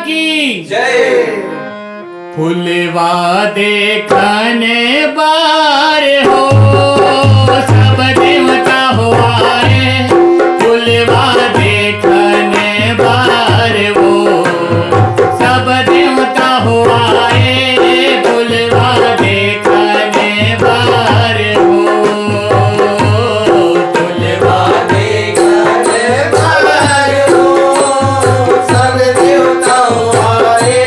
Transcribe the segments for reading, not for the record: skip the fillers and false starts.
की जय। फुलवा देखने बार हो सब देवता हो आए, फुलवा देखने बार हो सब देवता हो आए, फुलवा देखने बार हो फुलवा देखने बार हो सब देवता हो आए,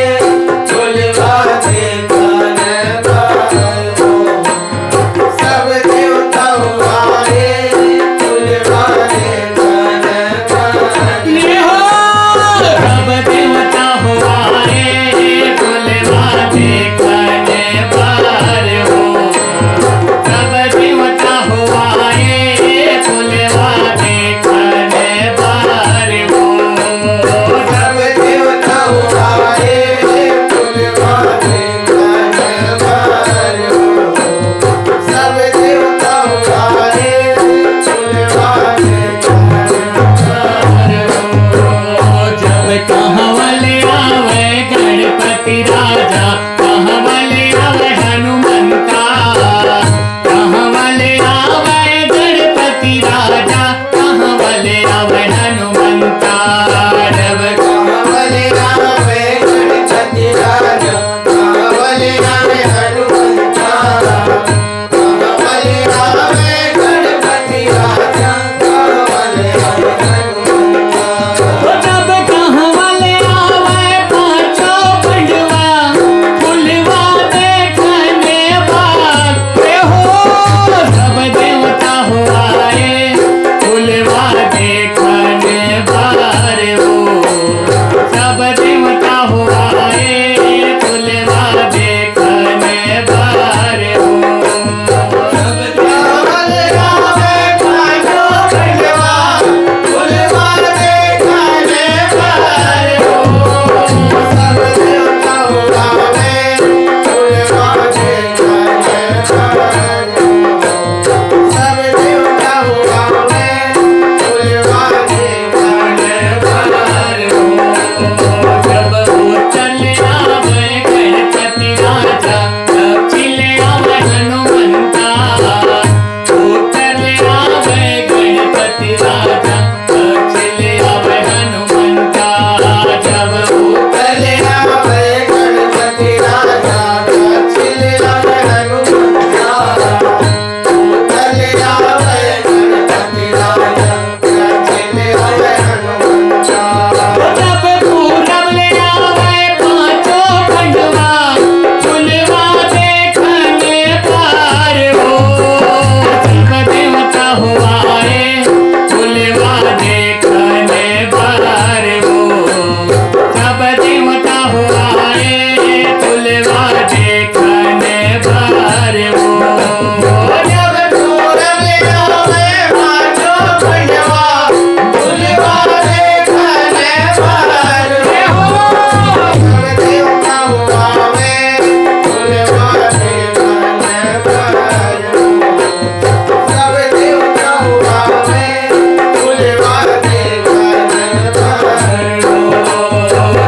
फुलवा देखने बार हो सब देवता हो आए, फुलवा देखने बार हो सब देवता हो आए, फुलवा देखने बार हो सब देवता हो आए, फुलवा देखने बार हो सब देवता हो आए, फुलवा देखने बार हो सब देवता हो आए, फुलवा देखने बार हो। जब कहवले आवे गणपति राजा, कहवले आवे हनुमंता, कहवले आवे गणपति राजा, कहवले आवे हनुमंता। रव कावले आवे गणपति राजा, कावले आवे हनुमंता, कावले आवे गणपति राजा, कावले आवे हनुमंता। जब कहवले आवे पांचों पंडवा, फुलवा देखने बार हो सब देवता हो आए, फुलवा देखने बार हो सब देवता हो आए, फुलवा देखने बार हो सब कावले आवे पांचों पंडवा, फुलवा देखने बार हो सब देवता हो आवे, फुलवा देखने बार हो सब देवता हो आवे, फुलवा देखने बार हो। जब उतल आवे गणपति राजा, तब चिले आवे हनुमंता, उतल आवे गणपति राजा, तब चिले आवे हनुमंता। जब पहले आवे गणपति राजा, पछिले आवे हनुमंता, पहले आवे गणपति राजा, पछिले आवे हनुमंता। जब पूरब ले आवे पांचों पंडवा, फुलवा देखने बार हो सब देवता हो आए, फुलवा देखने बार हो सब देवता हो आए, फुलवा देखने बार हो जब पूरब ले आवे पांचों पंडवा, फुलवा देखने बार हो सब देवता हो आवे, फुलवा देखने बार हो सब देवता हो आवे, फुलवा देखने बार हो।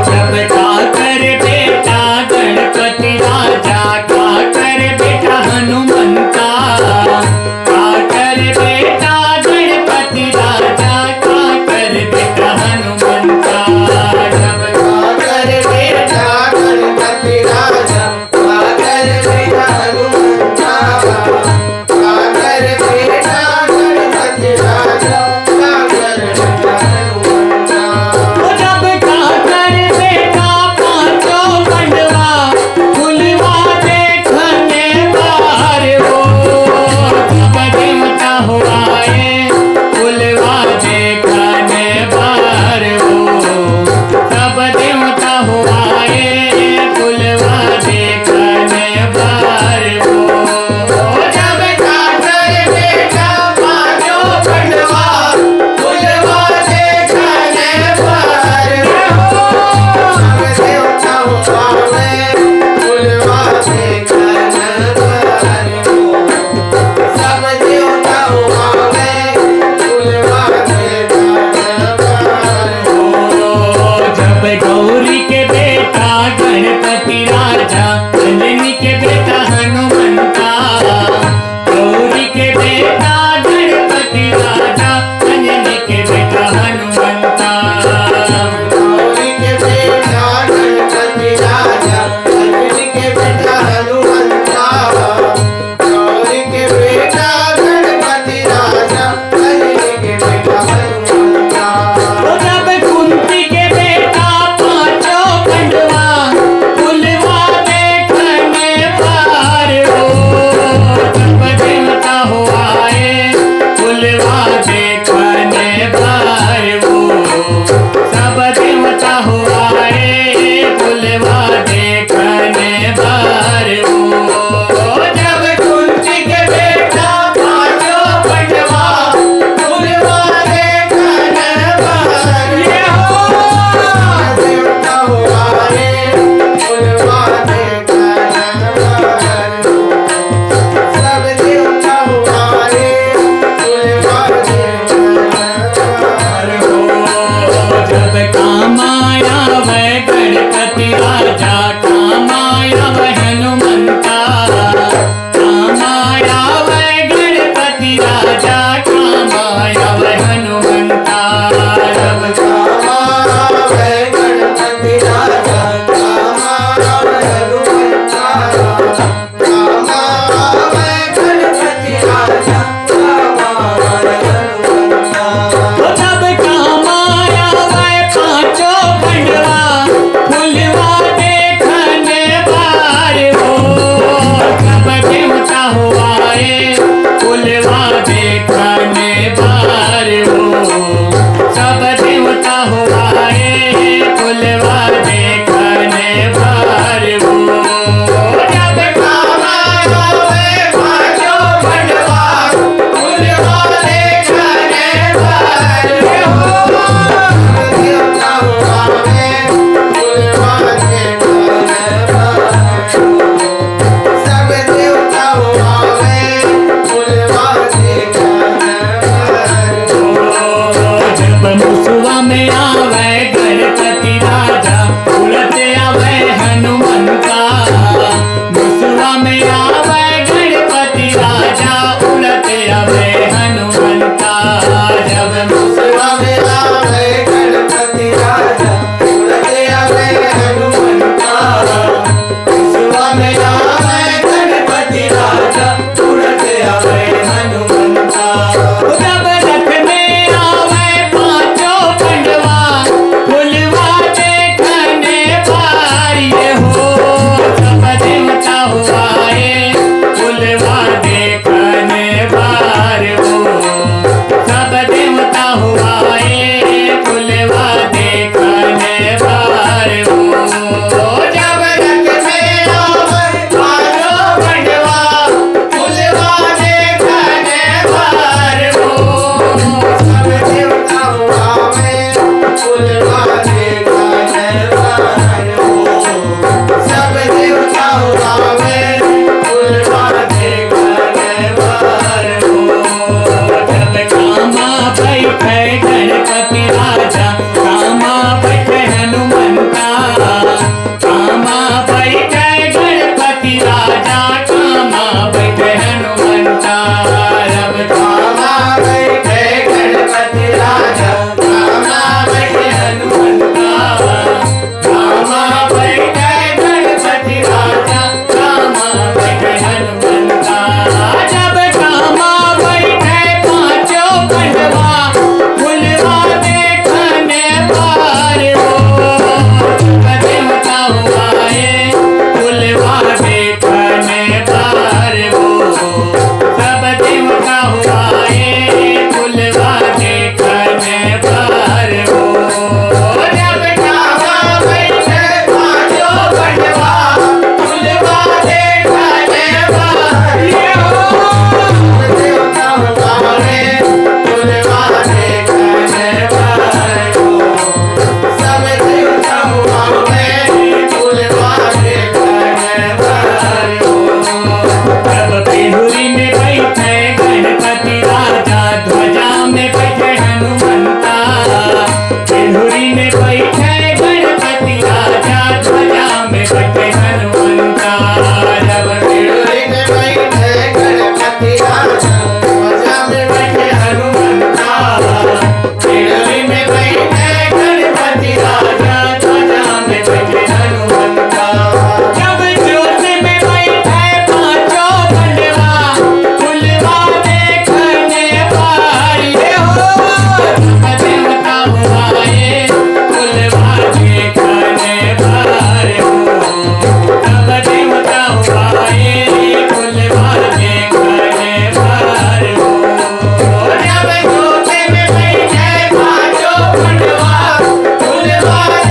जब काकर बेटा गणपति राजा, काकर बेटा हनुमंता, काकर बेटा गणपति राजा, काकर बेटा हनुमंता। जब काकर बेटा गणपति राजा, काकर बेटा हनुमंता, काकर बेटा गणपति राजा, काकर बेटा हनुमंता। जब काकर बेटा पांचों पंडवा, फुलवा देखने बार हो सब देवता हो आए, फुलवा देखने बार हो सब देवता हो आए, फुलवा देखने बार हो जब काकर बेटा पांचों पंडवा, फुलवा देखने बार हो सब देवता हो आवे, फुलवा देखने बार हो सब देवता हो आवे, फुलवा देखने बार हो। जब गौरी के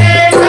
देखने